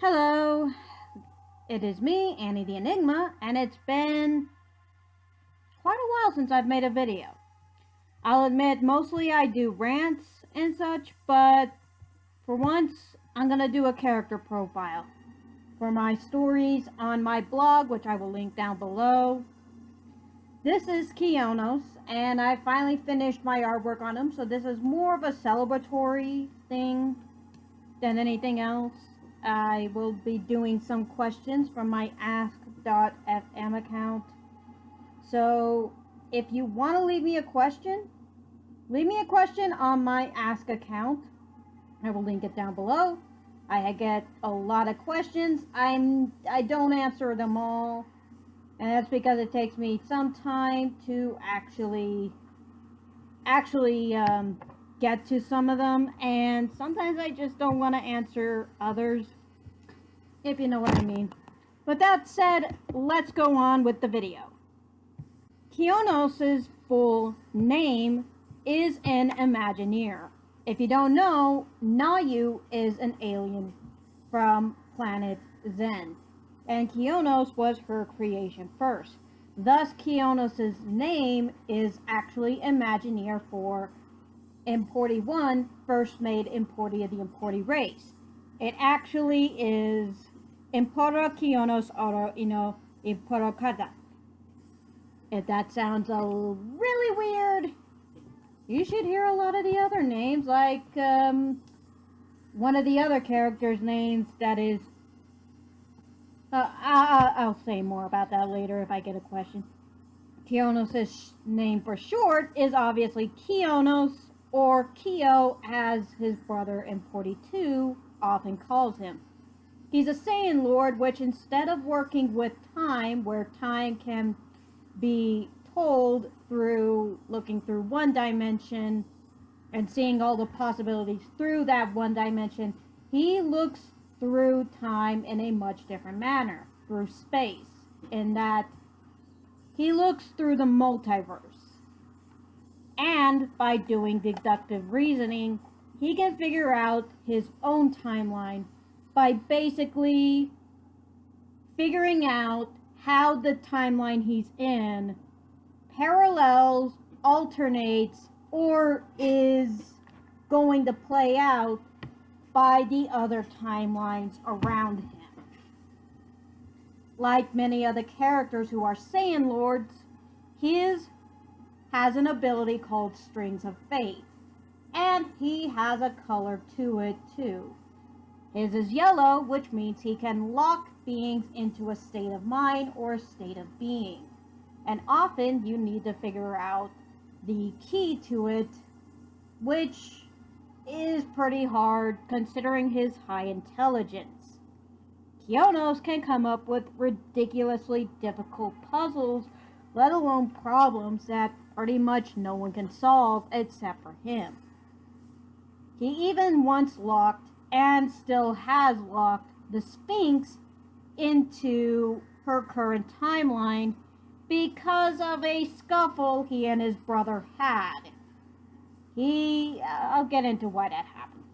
Hello, it is me, Annie the Enigma, and it's been quite a while since I've made a video. I'll admit, mostly I do rants and such, but for once, I'm gonna do a character profile for my stories on my blog, which I will link down below. This is Keonos, and I finally finished my artwork on him, so this is more of a celebratory thing than anything else. I will be doing some questions from my ask.fm account. So if you want to leave me a question on my ask account. I will link it down below. I get a lot of questions. I don't answer them all, and that's because it takes me some time to actually get to some of them, and sometimes I just don't want to answer others, if you know what I mean. With that said, let's go on with the video. Keonos' full name is an Imagineer. If you don't know, Nayu is an alien from planet Zen, and Keonos was her creation first. Thus, Keonos' name is actually Imagineer for Importi 1, first made Importi of the Importi race. It actually is Imporo Keonos Oro Ino Imporo Kada. If that sounds really weird, you should hear a lot of the other names, like one of the other characters' names that is... I'll say more about that later if I get a question. Keonos' name for short is obviously Keonos, or Keo, as his brother Importi 2 often calls him. He's a Saiyan Lord, which instead of working with time, where time can be told through looking through one dimension and seeing all the possibilities through that one dimension, he looks through time in a much different manner, through space, in that he looks through the multiverse. And by doing deductive reasoning, he can figure out his own timeline by basically figuring out how the timeline he's in parallels, alternates, or is going to play out by the other timelines around him. Like many other characters who are Saiyan Lords, his has an ability called Strings of Fate, and he has a color to it too. His is yellow, which means he can lock beings into a state of mind or a state of being. And often you need to figure out the key to it, which is pretty hard considering his high intelligence. Keonos can come up with ridiculously difficult puzzles, let alone problems that pretty much no one can solve except for him. He even once locked, and still has locked, the Sphinx into her current timeline because of a scuffle he and his brother had. I'll get into why that happens.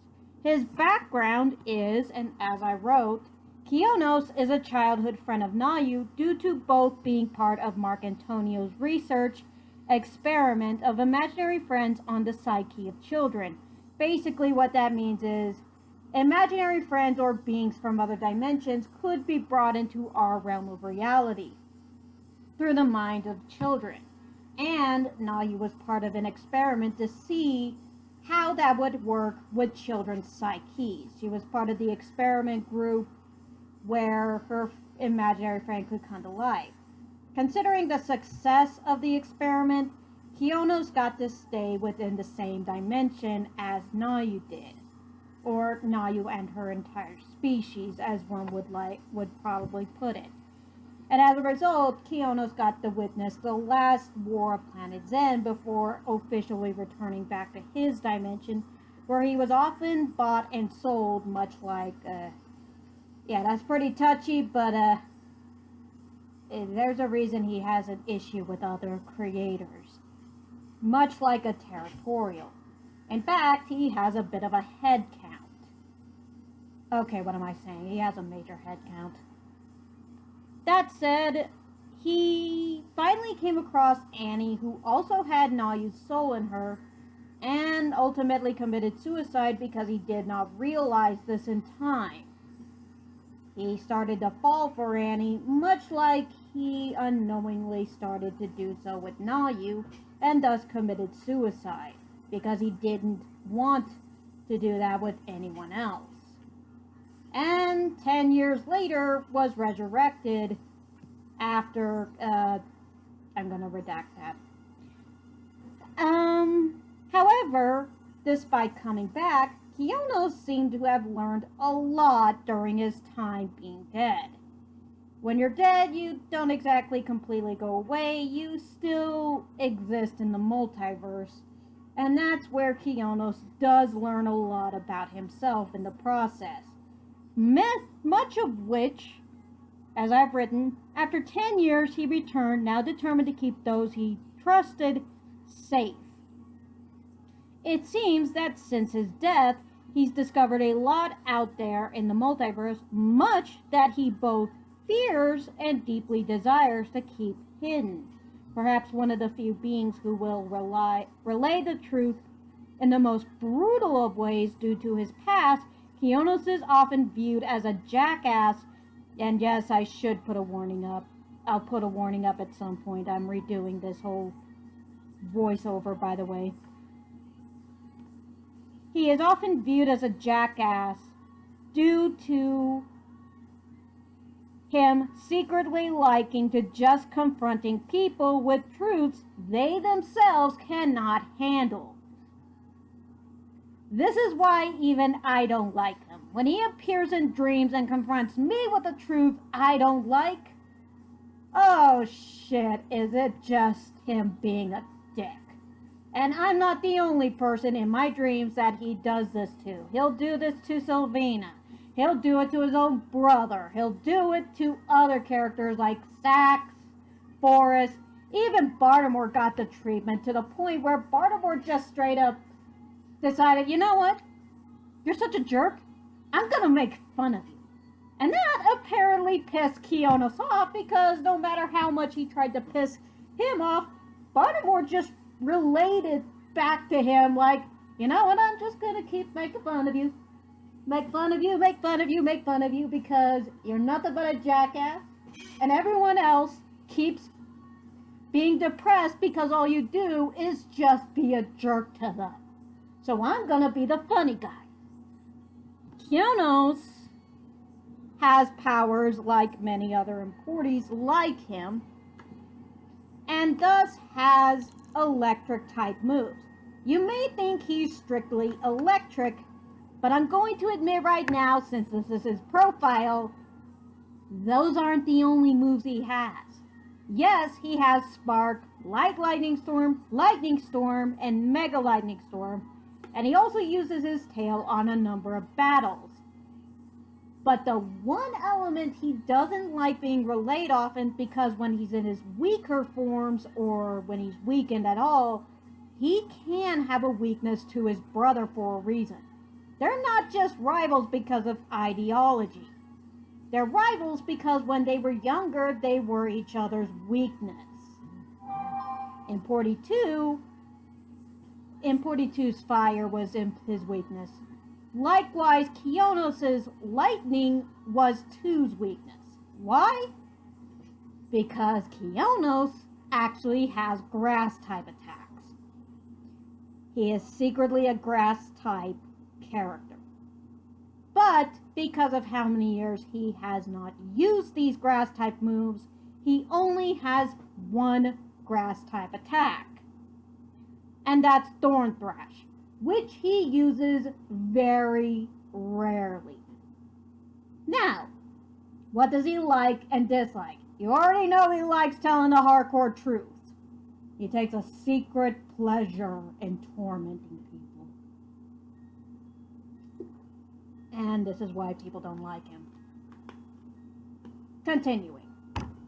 His background is, and as I wrote, Keonos is a childhood friend of Nayu due to both being part of Mark Antonio's research experiment of imaginary friends on the psyche of children. Basically what that means is imaginary friends or beings from other dimensions could be brought into our realm of reality through the mind of children. And Nayu was part of an experiment to see how that would work with children's psyches. She was part of the experiment group where her imaginary friend could come to life. Considering the success of the experiment, Keonos got to stay within the same dimension as Nayu did. Or Nayu and her entire species, as one would probably put it. And as a result, Keonos got to witness the last war of planet Zen before officially returning back to his dimension, where he was often bought and sold, much like, yeah, that's pretty touchy, but there's a reason he has an issue with other creators. Much like a territorial. In fact, he has a bit of a head count. Okay, what am I saying? He has a major head count. That said, he finally came across Annie, who also had Nayu's soul in her, and ultimately committed suicide because he did not realize this in time. He started to fall for Annie, much like he unknowingly started to do so with Nayu, and thus committed suicide, because he didn't want to do that with anyone else. And 10 years later was resurrected after, I'm gonna redact that. However, despite coming back, Keonos seemed to have learned a lot during his time being dead. When you're dead, you don't exactly completely go away, you still exist in the multiverse. And that's where Keonos does learn a lot about himself in the process. Much of which, as I've written, after 10 years he returned, now determined to keep those he trusted safe. It seems that since his death, he's discovered a lot out there in the multiverse, much that he both fears and deeply desires to keep hidden. Perhaps one of the few beings who will relay the truth in the most brutal of ways due to his past. Keonos is often viewed as a jackass, and yes, I should put a warning up. I'll put a warning up at some point. I'm redoing this whole voiceover, by the way. He is often viewed as a jackass due to him secretly liking to just confronting people with truths they themselves cannot handle. This is why even I don't like him. When he appears in dreams and confronts me with a truth I don't like, oh shit, is it just him being a dick? And I'm not the only person in my dreams that he does this to. He'll do this to Sylvina. He'll do it to his own brother. He'll do it to other characters like Sax, Forrest. Even Baltimore got the treatment to the point where Baltimore just straight up decided, you know what? You're such a jerk. I'm gonna make fun of you. And that apparently pissed Keonos off, because no matter how much he tried to piss him off, Baltimore just related back to him like, you know what, I'm just gonna keep making fun of you. Make fun of you, make fun of you, make fun of you, because you're nothing but a jackass, and everyone else keeps being depressed because all you do is just be a jerk to them. So I'm gonna be the funny guy. Keonos has powers like many other importees like him, and thus has electric type moves. You may think he's strictly electric, but I'm going to admit right now, since this is his profile, those aren't the only moves he has. Yes, he has Spark, Light Lightning Storm, and Mega Lightning Storm, and he also uses his tail on a number of battles. But the one element he doesn't like being relayed often, because when he's in his weaker forms, or when he's weakened at all, he can have a weakness to his brother for a reason. They're not just rivals because of ideology. They're rivals because when they were younger, they were each other's weakness. In 42's fire was his weakness. Likewise, Keonos' lightning was 2's weakness. Why? Because Keonos actually has grass type attacks. He is secretly a grass type character. But because of how many years he has not used these grass type moves, he only has one grass type attack. And that's Thorn Thrash, which he uses very rarely. Now, what does he like and dislike? You already know he likes telling the hardcore truth. He takes a secret pleasure in tormenting people. And this is why people don't like him. Continuing.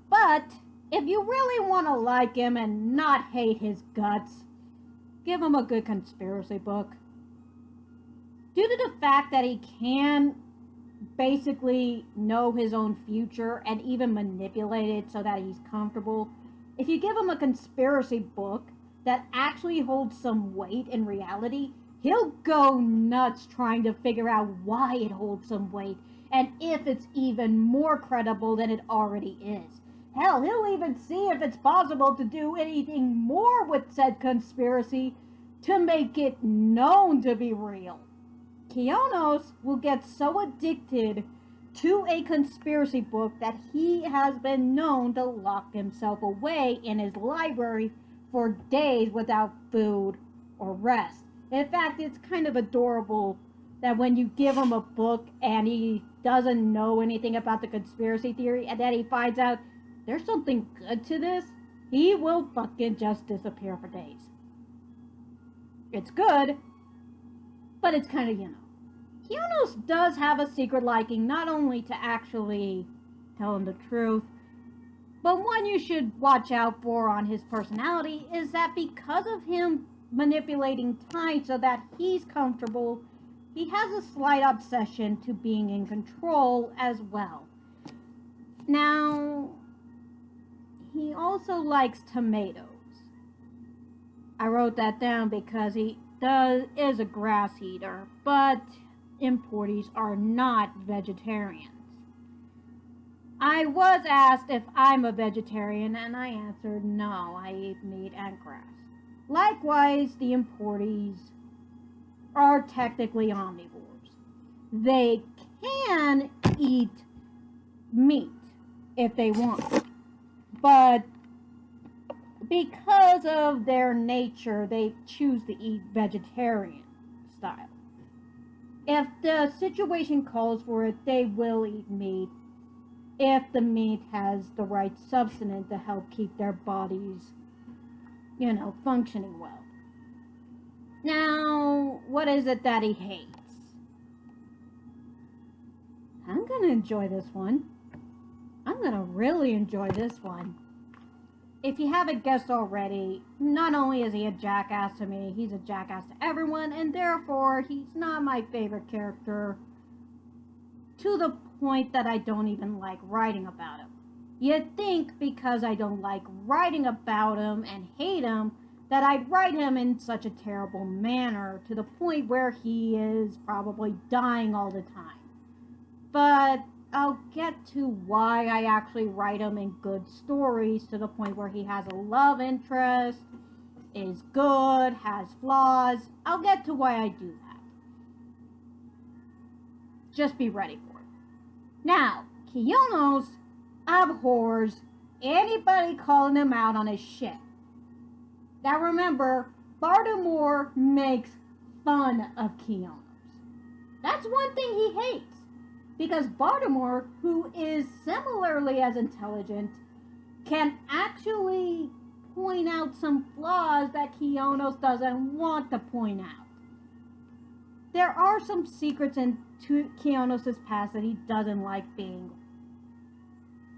But if you really want to like him and not hate his guts, give him a good conspiracy book. Due to the fact that he can basically know his own future and even manipulate it so that he's comfortable. If you give him a conspiracy book that actually holds some weight in reality, he'll go nuts trying to figure out why it holds some weight and if it's even more credible than it already is. Hell, he'll even see if it's possible to do anything more with said conspiracy to make it known to be real. Keonos will get so addicted to a conspiracy book that he has been known to lock himself away in his library for days without food or rest. In fact, it's kind of adorable that when you give him a book and he doesn't know anything about the conspiracy theory and then he finds out there's something good to this, he will fucking just disappear for days. It's good, but it's kind of, Keonos does have a secret liking not only to actually tell him the truth, but one you should watch out for on his personality is that because of him manipulating time so that he's comfortable, he has a slight obsession to being in control as well. Now, he also likes tomatoes. I wrote that down because he is a grass eater, but importies are not vegetarians. I was asked if I'm a vegetarian, and I answered no, I eat meat and grass. Likewise, the importies are technically omnivores. They can eat meat if they want, but because of their nature, they choose to eat vegetarian style. If the situation calls for it, they will eat meat if the meat has the right substance to help keep their bodies, functioning well. Now, what is it that he hates? I'm gonna enjoy this one. I'm gonna really enjoy this one. If you haven't guessed already, not only is he a jackass to me, he's a jackass to everyone, and therefore he's not my favorite character, to the point that I don't even like writing about him. You'd think because I don't like writing about him and hate him, that I'd write him in such a terrible manner, to the point where he is probably dying all the time. But I'll get to why I actually write him in good stories, to the point where he has a love interest, is good, has flaws. I'll get to why I do that. Just be ready for it. Now, Keonos abhors anybody calling him out on his shit. Now remember, Baltimore makes fun of Keonos. That's one thing he hates. Because Baltimore, who is similarly as intelligent, can actually point out some flaws that Keonos doesn't want to point out. There are some secrets in Keonos' past that he doesn't like being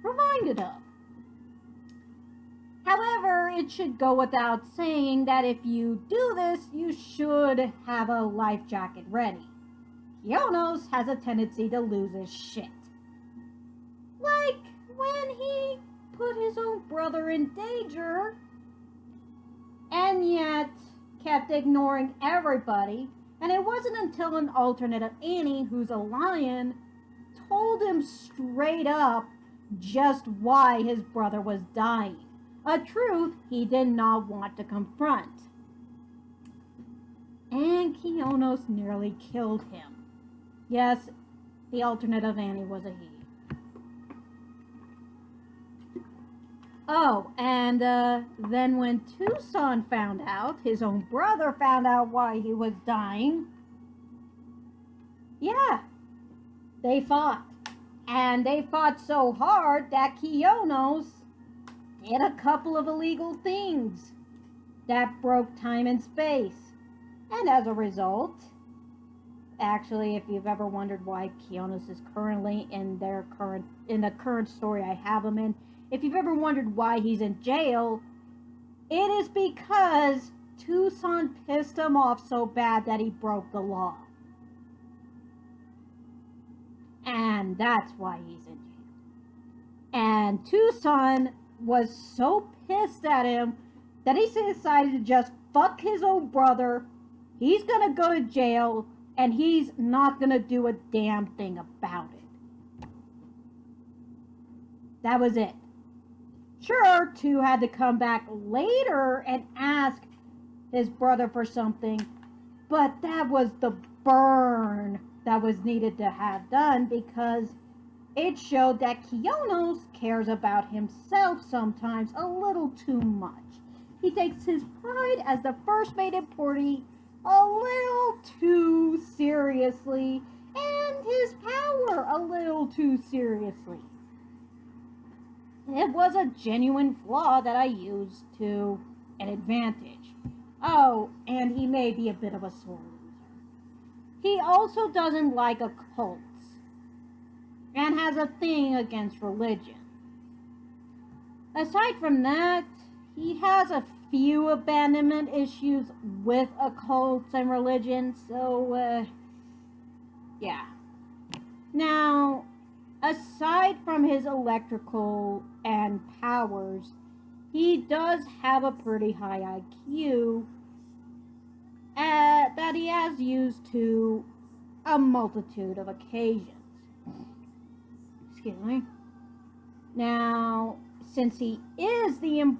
reminded of. However, it should go without saying that if you do this, you should have a life jacket ready. Keonos has a tendency to lose his shit. Like when he put his own brother in danger, and yet kept ignoring everybody, and it wasn't until an alternate of Annie, who's a lion, told him straight up just why his brother was dying. A truth he did not want to confront. And Keonos nearly killed him. Yes, the alternate of Annie was a he. Oh, and then when Tucson found out, his own brother found out why he was dying, yeah, they fought. And they fought so hard that Keonos did a couple of illegal things that broke time and space. And as a result, actually, if you've ever wondered why Keonos is currently in the current story I have him in, if you've ever wondered why he's in jail, it is because Tucson pissed him off so bad that he broke the law. and that's why he's in jail. And Tucson was so pissed at him that he decided to just fuck his own brother. He's gonna go to jail, and he's not gonna do a damn thing about it. That was it. Sure, Tu had to come back later and ask his brother for something, but that was the burn that was needed to have done, because it showed that Keonos cares about himself sometimes a little too much. He takes his pride as the first mate in Porty a little too seriously, and his power a little too seriously. It was a genuine flaw that I used to an advantage. Oh, and he may be a bit of a sore loser. He also doesn't like occults and has a thing against religion. Aside from that, he has a few abandonment issues with occults and religion, so, yeah. Now, aside from his electrical and powers, he does have a pretty high IQ that he has used to a multitude of occasions. Excuse me. Now, since he is an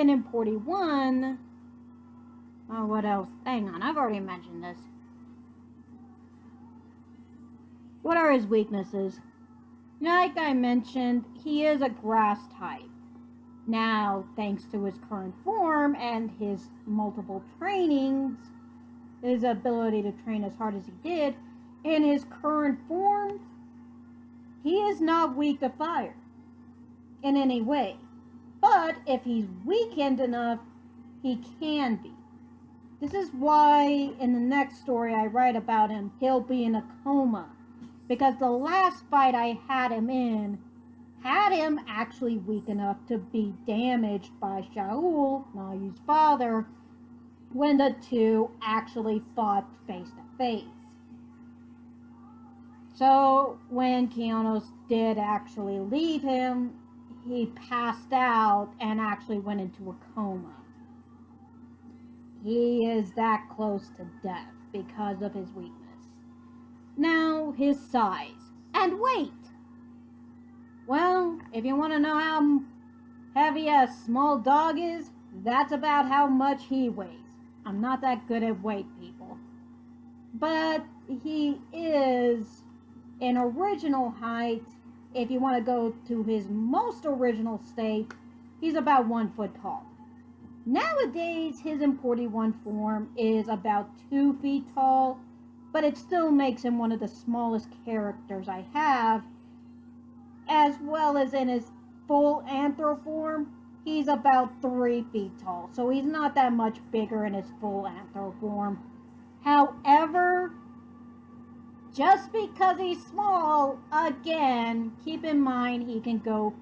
importy one, oh, what else? Hang on, I've already mentioned this. What are his weaknesses? Like I mentioned, he is a grass type. Now, thanks to his current form and his multiple trainings, his ability to train as hard as he did, in his current form, he is not weak to fire in any way. But if he's weakened enough, he can be. This is why in the next story I write about him, he'll be in a coma. Because the last fight I had him in had him actually weak enough to be damaged by Shaul, Nayu's father, when the two actually fought face to face. So when Keonos did actually leave him, he passed out and actually went into a coma. He is that close to death because of his weakness. Now, his size and weight. Well, if you want to know how heavy a small dog is, that's about how much he weighs. I'm not that good at weight, people. But he is in original height. If you want to go to his most original state, he's about 1 foot tall. Nowadays, his importy one form is about 2 feet tall, but it still makes him one of the smallest characters I have. As well as in his full anthro form, he's about 3 feet tall, so he's not that much bigger in his full anthro form. However, just because he's small, again, keep in mind he can go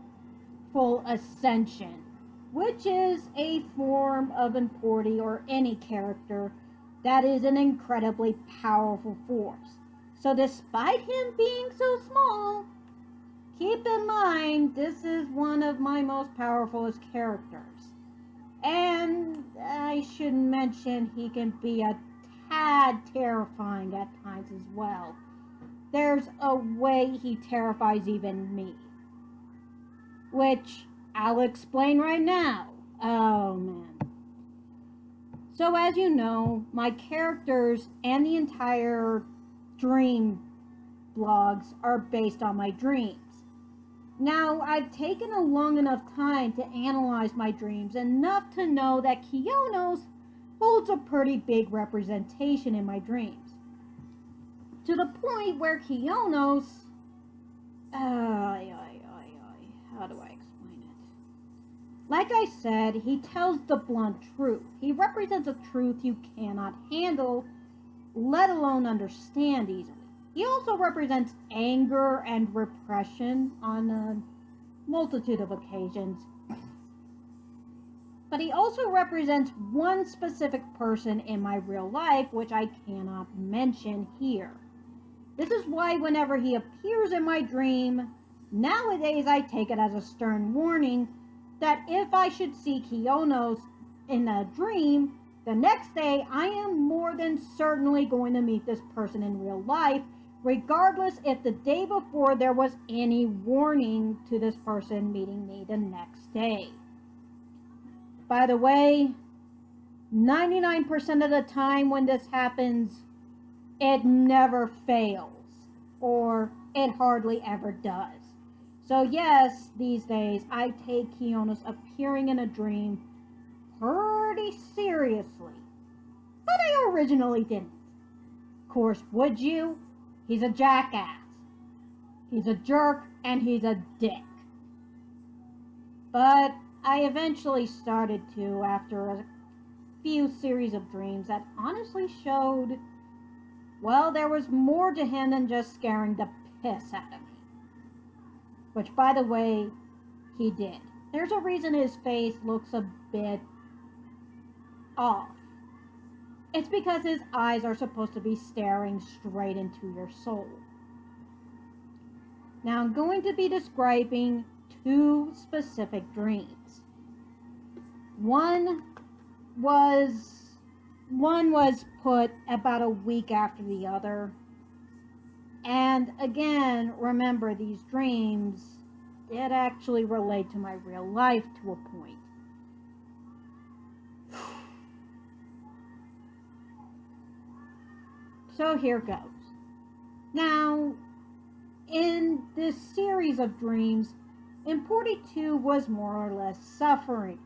full ascension, which is a form of importy or any character that is an incredibly powerful force. So despite him being so small, keep in mind this is one of my most powerful characters. And I should mention he can be a tad terrifying at times as well. There's a way he terrifies even me, which I'll explain right now. Oh man. So as you know, my characters and the entire dream blogs are based on my dreams. Now, I've taken a long enough time to analyze my dreams enough to know that Keonos holds a pretty big representation in my dreams. To the point where Keonos... how do I explain it? Like I said, he tells the blunt truth. He represents a truth you cannot handle, let alone understand easily. He also represents anger and repression on a multitude of occasions. But he also represents one specific person in my real life, which I cannot mention here. This is why whenever he appears in my dream, nowadays I take it as a stern warning that if I should see Keonos in a dream, the next day I am more than certainly going to meet this person in real life, regardless if the day before there was any warning to this person meeting me the next day. By the way, 99% of the time when this happens, it never fails, or it hardly ever does. So yes, these days I take Keonos appearing in a dream pretty seriously, but I originally didn't. Of course, would you? He's a jackass. He's a jerk, and he's a dick. But I eventually started to, after a few series of dreams that honestly showed, well, there was more to him than just scaring the piss out of me. Which, by the way, he did. There's a reason his face looks a bit off. It's because his eyes are supposed to be staring straight into your soul. Now I'm going to be describing two specific dreams. One was put about a week after the other. And again, remember, these dreams did actually relate to my real life to a point. So here goes. Now, in this series of dreams, Importy 2 was more or less suffering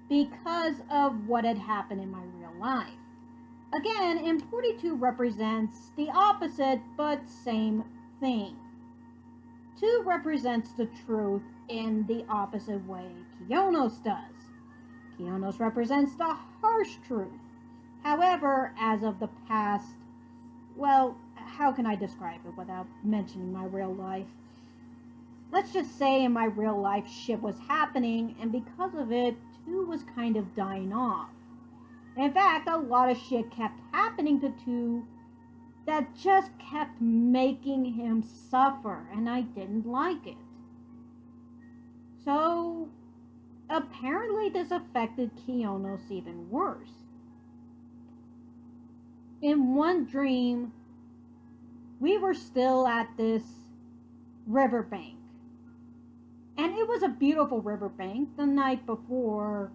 because of what had happened in my real life. Again, Importy 2 represents the opposite but same thing. 2 represents the truth in the opposite way Keonos does. Keonos represents the harsh truth. However, as of the past, well, how can I describe it without mentioning my real life? Let's just say in my real life shit was happening, and because of it, 2 was kind of dying off. In fact, a lot of shit kept happening to 2 that just kept making him suffer, and I didn't like it. So, apparently this affected Keonos even worse. In one dream, we were still at this riverbank. And it was a beautiful riverbank. The night before,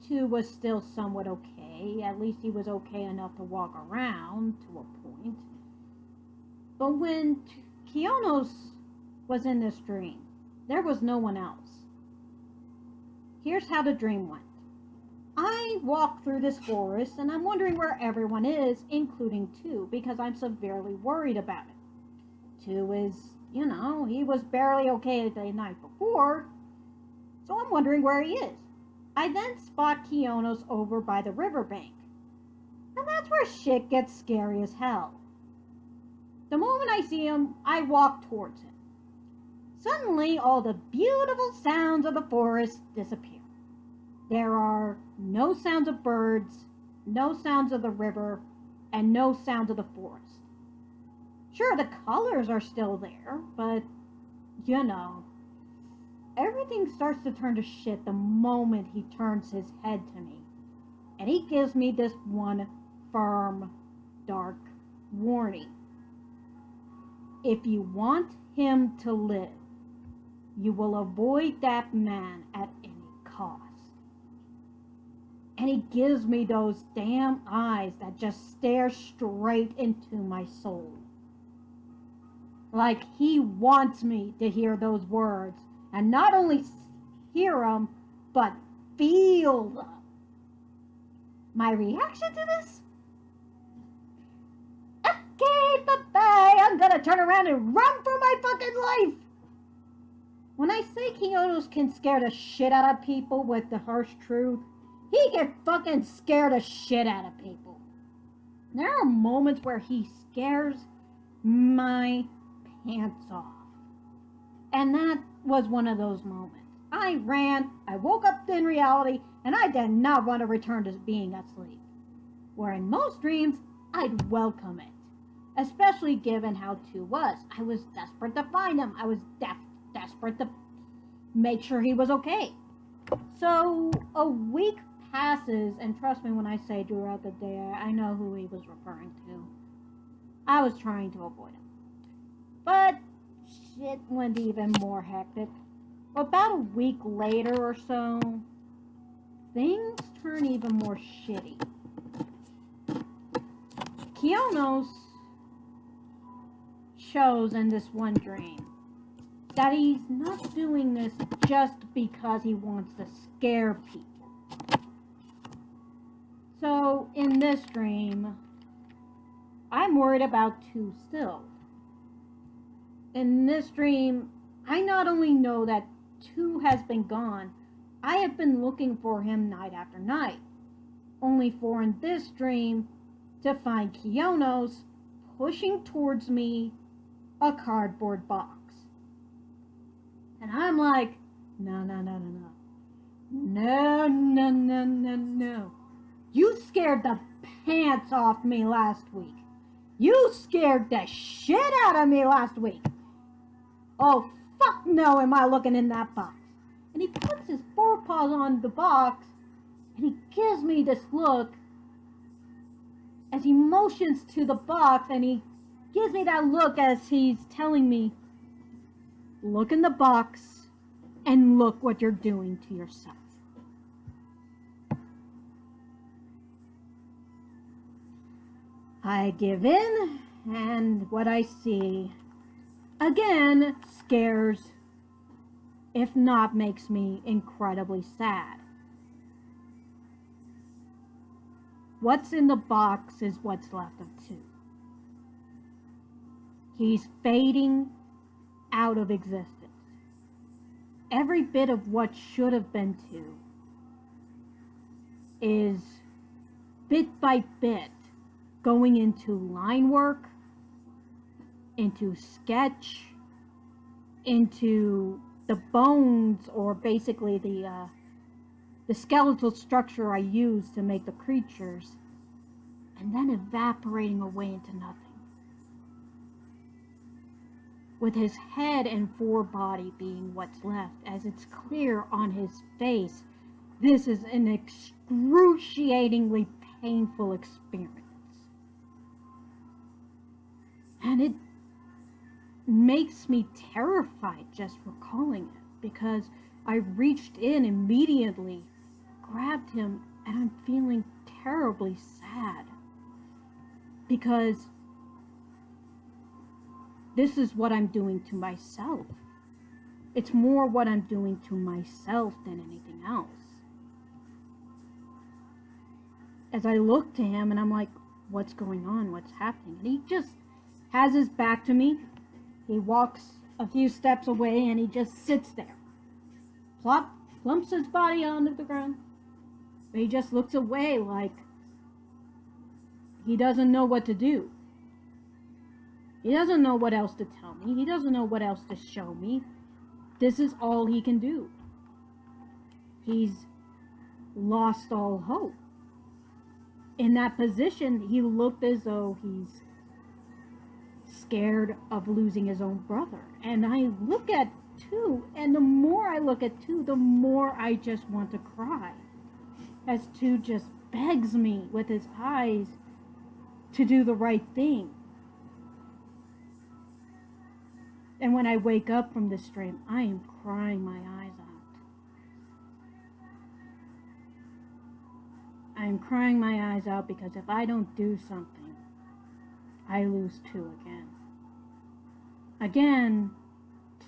2 was still somewhat okay. At least he was okay enough to walk around to a point. But when Keonos was in this dream, there was no one else. Here's how the dream went. I walk through this forest and I'm wondering where everyone is, including 2, because I'm severely worried about it. 2 is, he was barely okay the night before, so I'm wondering where he is. I then spot Keonos over by the riverbank, and that's where shit gets scary as hell. The moment I see him, I walk towards him. Suddenly, all the beautiful sounds of the forest disappear. There are no sounds of birds, no sounds of the river, and no sounds of the forest. Sure, the colors are still there, but, everything starts to turn to shit the moment he turns his head to me. And he gives me this one firm, dark warning. If you want him to live, you will avoid that man at any cost. And he gives me those damn eyes that just stare straight into my soul. Like he wants me to hear those words. And not only hear them, but feel them. My reaction to this? Okay, bye-bye. I'm gonna turn around and run for my fucking life. When I say Keonos can scare the shit out of people with the harsh truth, he can fucking scare the shit out of people. There are moments where he scares my pants off. And that was one of those moments. I ran, I woke up in reality, and I did not want to return to being asleep. Where in most dreams, I'd welcome it. especially given how 2 was. I was desperate to find him. I was desperate to make sure he was okay. So a week passes, and trust me when I say throughout the day, I know who he was referring to. I was trying to avoid him. But shit went even more hectic. About a week later or so, things turn even more shitty. Keonos shows in this one dream that he's not doing this just because he wants to scare people. So in this dream, I'm worried about 2 still. In this dream, I not only know that 2 has been gone, I have been looking for him night after night. Only for in this dream to find Keonos pushing towards me a cardboard box. And I'm like, no. No. You scared the pants off me last week. You scared the shit out of me last week. Oh, fuck no am I looking in that box. And he puts his forepaws on the box, and he gives me this look as he motions to the box, and he gives me that look as he's telling me, look in the box and look what you're doing to yourself. I give in, and what I see again scares, if not makes me incredibly sad. What's in the box is what's left of 2. He's fading out of existence. Every bit of what should have been 2 is bit by bit going into line work, into sketch, into the bones, or basically the skeletal structure I use to make the creatures, and then evaporating away into nothing. With his head and forebody being what's left, as it's clear on his face, this is an excruciatingly painful experience. And it makes me terrified just recalling it, because I reached in immediately, grabbed him, and I'm feeling terribly sad. Because this is what I'm doing to myself. It's more what I'm doing to myself than anything else. As I look to him and I'm like, what's going on? What's happening? And he just has his back to me. He walks a few steps away and he just sits there. Plumps his body onto the ground. But he just looks away like he doesn't know what to do. He doesn't know what else to tell me. He doesn't know what else to show me. This is all he can do. He's lost all hope. In that position, he looked as though he's scared of losing his own brother. And I look at 2, and the more I look at 2, the more I just want to cry. As 2 just begs me with his eyes to do the right thing. And when I wake up from this dream, I am crying my eyes out. I am crying my eyes out because if I don't do something, I lose 2 again. Again,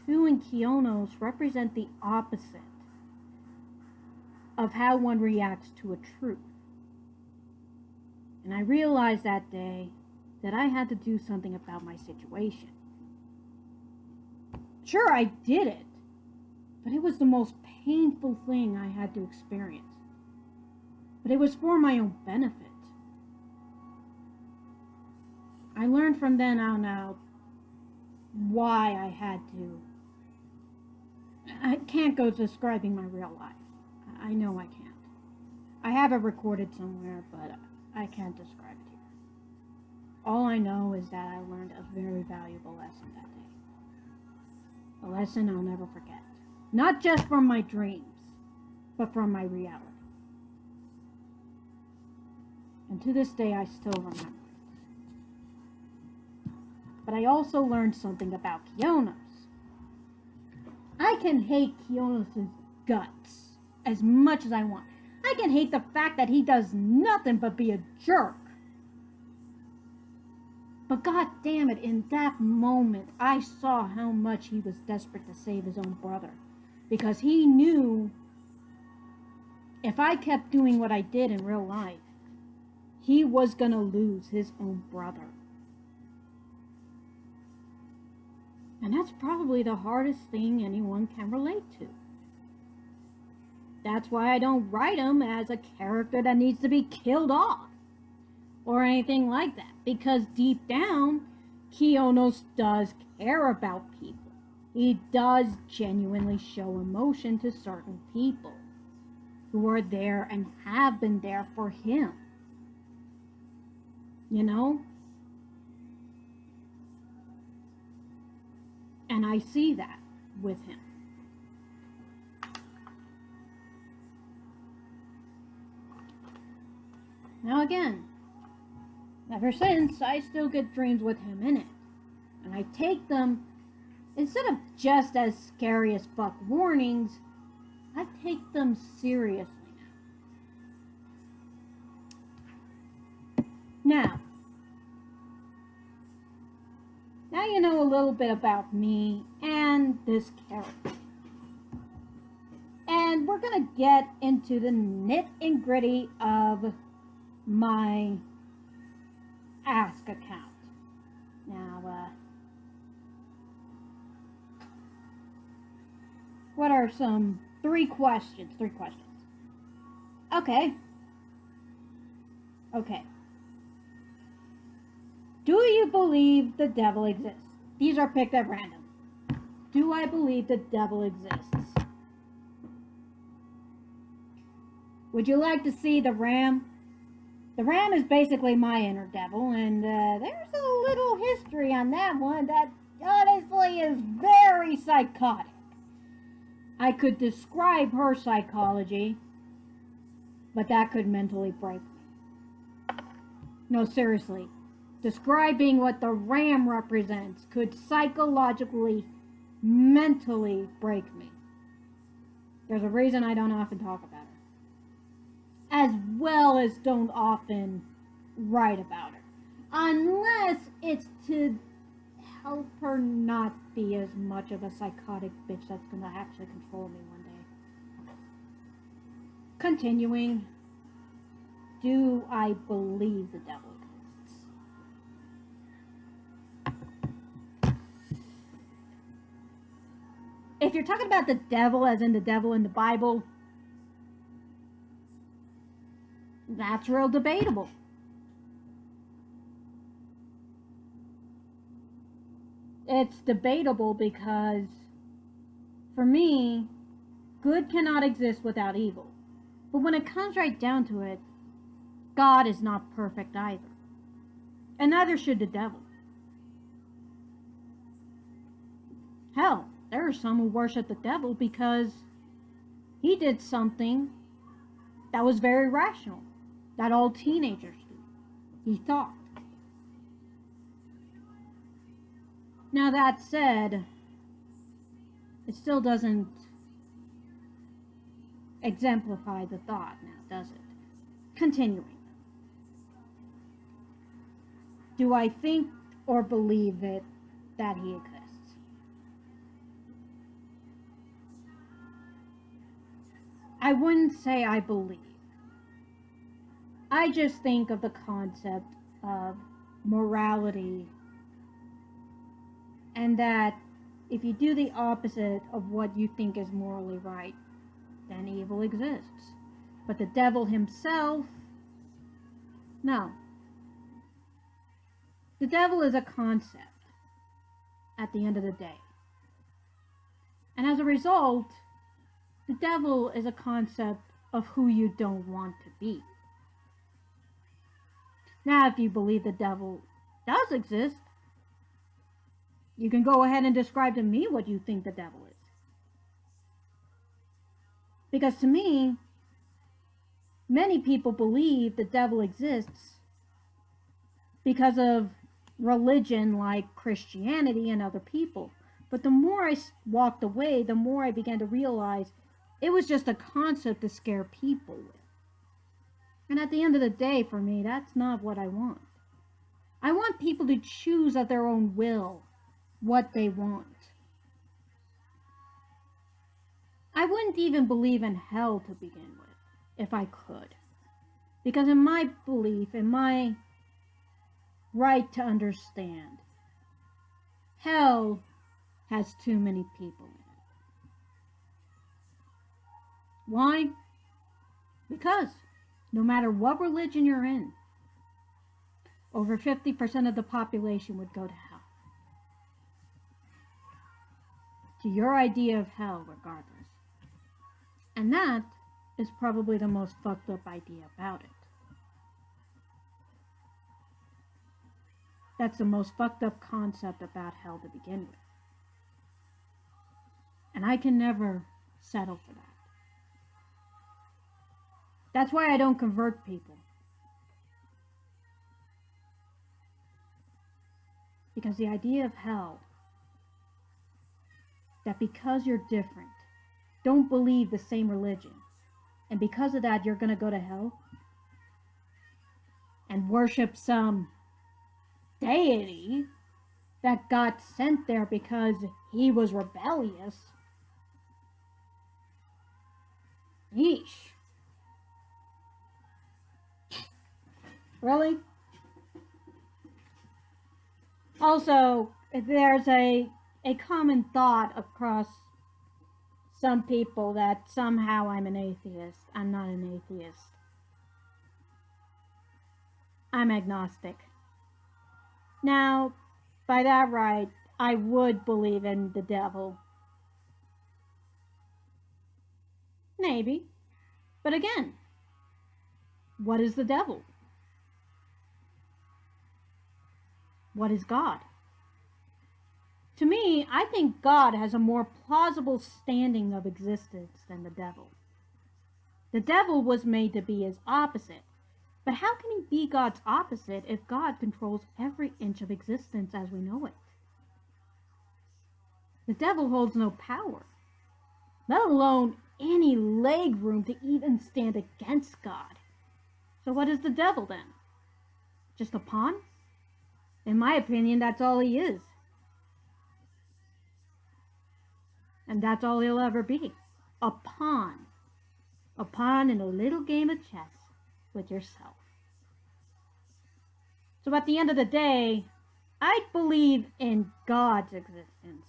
2 and Keonos represent the opposite of how one reacts to a truth. And I realized that day that I had to do something about my situation. Sure, I did it, but it was the most painful thing I had to experience. But it was for my own benefit. I learned from then on out why I had to. I can't go describing my real life. I know I can't. I have it recorded somewhere, but I can't describe it here. All I know is that I learned a very valuable lesson that day. A lesson I'll never forget. Not just from my dreams, but from my reality. And to this day, I still remember it. But I also learned something about Keonos. I can hate Keonos' guts as much as I want. I can hate the fact that he does nothing but be a jerk. But god damn it, in that moment, I saw how much he was desperate to save his own brother. Because he knew if I kept doing what I did in real life, he was gonna lose his own brother. And that's probably the hardest thing anyone can relate to. That's why I don't write him as a character that needs to be killed off. Or anything like that. Because deep down, Keonos does care about people. He does genuinely show emotion to certain people who are there and have been there for him. You know? And I see that with him. Now again, ever since, I still get dreams with him in it. And I take them, instead of just as scary as fuck warnings, I take them seriously now. Now you know a little bit about me and this character. And we're going to get into the nit and gritty of my Ask account. Now, what are some three questions? Okay. Do you believe the devil exists? These are picked at random. Do I believe the devil exists? Would you like to see the ram? The ram is basically my inner devil, and there's a little history on that one that honestly is very psychotic. I could describe her psychology, but that could mentally break me. No, seriously. Describing what the ram represents could psychologically, mentally break me. There's a reason I don't often talk about her. As well as don't often write about her. Unless it's to help her not be as much of a psychotic bitch that's gonna actually control me one day. Continuing. Do I believe the devil exists? If you're talking about the devil as in the devil in the Bible, that's real debatable. It's debatable because, for me, good cannot exist without evil. But when it comes right down to it, God is not perfect either. And neither should the devil. Hell, there are some who worship the devil because he did something that was very rational, that all teenagers do. He thought. Now that said, it still doesn't exemplify the thought now, does it? Continuing. Do I think or believe it that he exists? I wouldn't say I believe. I just think of the concept of morality, and that if you do the opposite of what you think is morally right, then evil exists. But the devil himself, no. The devil is a concept at the end of the day. And as a result, the devil is a concept of who you don't want to be. Now, if you believe the devil does exist. You can go ahead and describe to me what you think the devil is. Because to me, many people believe the devil exists because of religion like Christianity and other people. But the more I walked away, the more I began to realize it was just a concept to scare people with. And at the end of the day, for me, that's not what I want. I want people to choose at their own will what they want. I wouldn't even believe in hell to begin with, if I could. Because in my belief, in my right to understand, hell has too many people in it. Why? Because no matter what religion you're in, over 50% of the population would go to hell. To your idea of hell, regardless. And that is probably the most fucked up idea about it. That's the most fucked up concept about hell to begin with. And I can never settle for that. That's why I don't convert people. Because the idea of hell, that because you're different, don't believe the same religion, and because of that you're going to go to hell and worship some deity that got sent there because he was rebellious. Yeesh. Really? Also, there's a common thought across some people that somehow I'm an atheist. I'm not an atheist. I'm agnostic. Now, by that right, I would believe in the devil. Maybe. But again, what is the devil? What is God? To me, I think God has a more plausible standing of existence than the devil. The devil was made to be his opposite. But how can he be God's opposite if God controls every inch of existence as we know it? The devil holds no power, let alone any leg room to even stand against God. So what is the devil then? Just a pawn? In my opinion, that's all he is. And that's all he'll ever be. A pawn. A pawn in a little game of chess with yourself. So at the end of the day, I'd believe in God's existence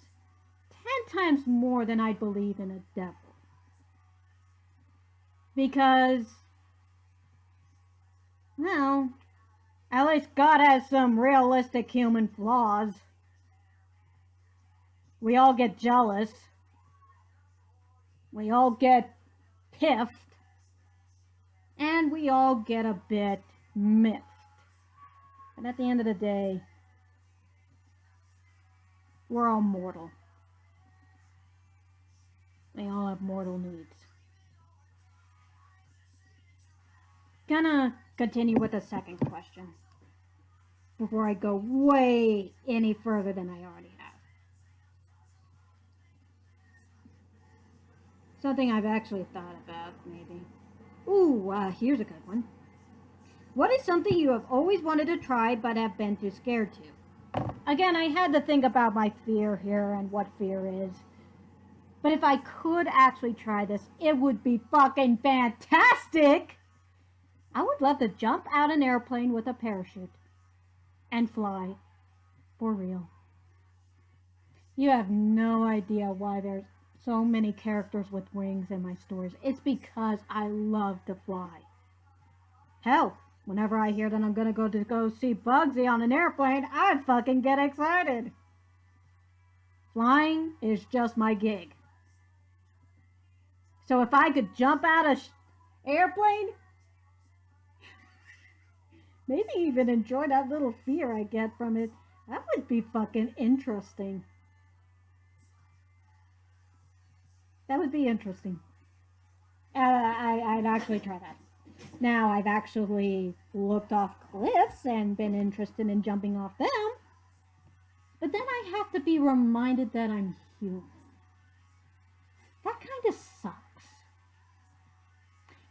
10 times more than I'd believe in a devil. Because, well, at least God has some realistic human flaws. We all get jealous. We all get piffed. And we all get a bit miffed. But at the end of the day, we're all mortal. We all have mortal needs. Gonna continue with the second question before I go way any further than I already have. Something I've actually thought about, maybe. Ooh, here's a good one. What is something you have always wanted to try but have been too scared to? Again, I had to think about my fear here and what fear is. But if I could actually try this, it would be fucking fantastic! I would love to jump out an airplane with a parachute and fly. For real. You have no idea why there's so many characters with wings in my stories. It's because I love to fly. Hell, whenever I hear that I'm gonna go see Bugsy on an airplane, I fucking get excited. Flying is just my gig. So if I could jump out an airplane, Maybe even enjoy that little fear I get from it. That would be fucking interesting. That would be interesting. I'd actually try that. Now, I've actually looked off cliffs and been interested in jumping off them, but then I have to be reminded that I'm human. That kind of sucks.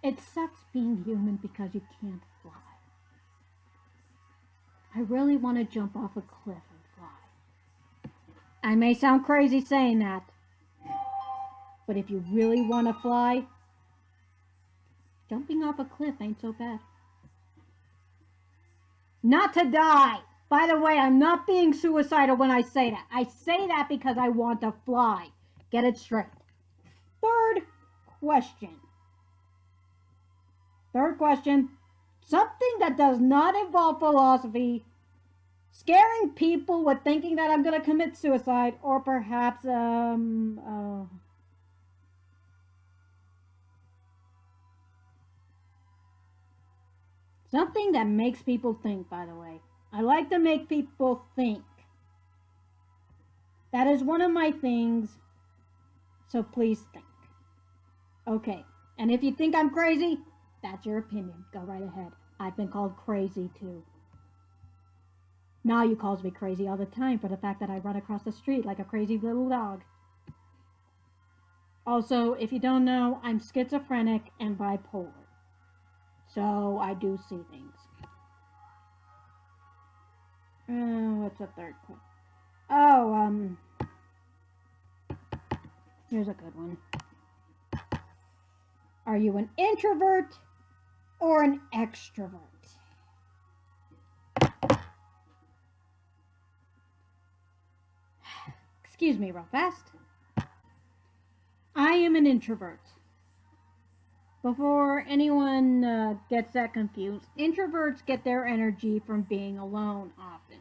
It sucks being human because you can't fly. I really want to jump off a cliff and fly. I may sound crazy saying that, but if you really want to fly, jumping off a cliff ain't so bad. Not to die! By the way, I'm not being suicidal when I say that. I say that because I want to fly. Get it straight. Third question. Something that does not involve philosophy, scaring people with thinking that I'm going to commit suicide, or perhaps, something that makes people think, by the way. I like to make people think. That is one of my things, so please think. Okay, and if you think I'm crazy, that's your opinion. Go right ahead. I've been called crazy too. Nayu calls me crazy all the time for the fact that I run across the street like a crazy little dog. Also, if you don't know, I'm schizophrenic and bipolar. So I do see things. What's the third one? Oh, here's a good one. Are you an introvert or an extrovert? Excuse me real fast. I am an introvert. Before anyone gets that confused, introverts get their energy from being alone often.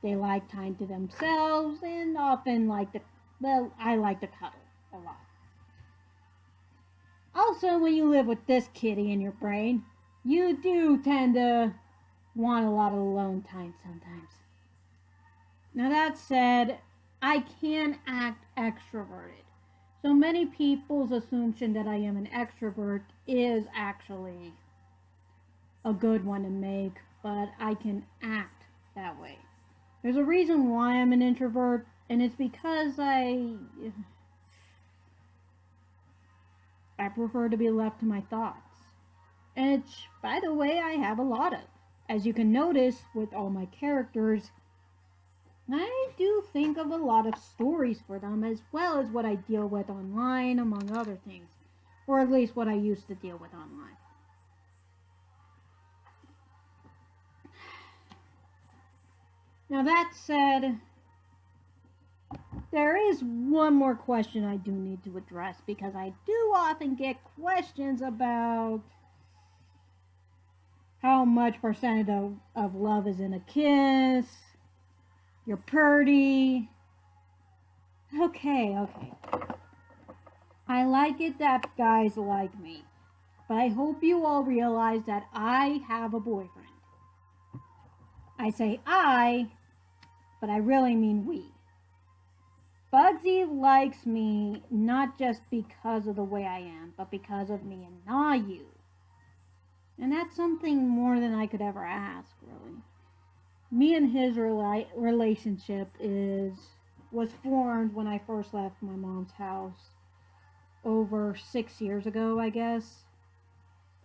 They like time to themselves and often I like to cuddle a lot. Also, when you live with this kitty in your brain, you do tend to want a lot of alone time sometimes. Now, that said, I can act extroverted. So many people's assumption that I am an extrovert is actually a good one to make, but I can act that way. There's a reason why I'm an introvert, and it's because I prefer to be left to my thoughts. And it's, by the way, I have a lot of. As you can notice with all my characters, I do think of a lot of stories for them, as well as what I deal with online, among other things. Or at least what I used to deal with online. Now, that said, there is one more question I do need to address, because I do often get questions about how much percentage of love is in a kiss. You're pretty. Okay. I like it that guys like me, but I hope you all realize that I have a boyfriend. I say I, but I really mean we. Bugsy likes me not just because of the way I am, but because of me and Nayu. And that's something more than I could ever ask, really. Me and his relationship was formed when I first left my mom's house over 6 years ago, I guess.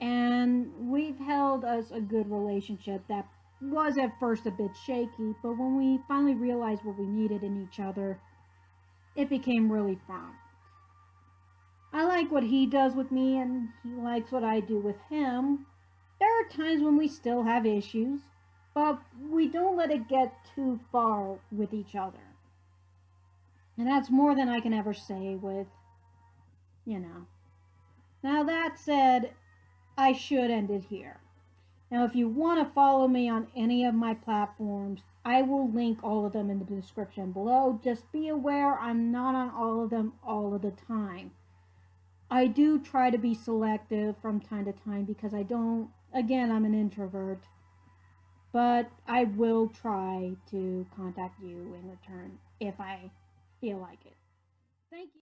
And we've held us a good relationship that was at first a bit shaky, but when we finally realized what we needed in each other, it became really firm. I like what he does with me, and he likes what I do with him. There are times when we still have issues, but we don't let it get too far with each other. And that's more than I can ever say with, you know. Now, that said, I should end it here. Now, if you want to follow me on any of my platforms, I will link all of them in the description below. Just be aware I'm not on all of them all of the time. I do try to be selective from time to time because I'm an introvert. but I will try to contact you in return if I feel like it. Thank you.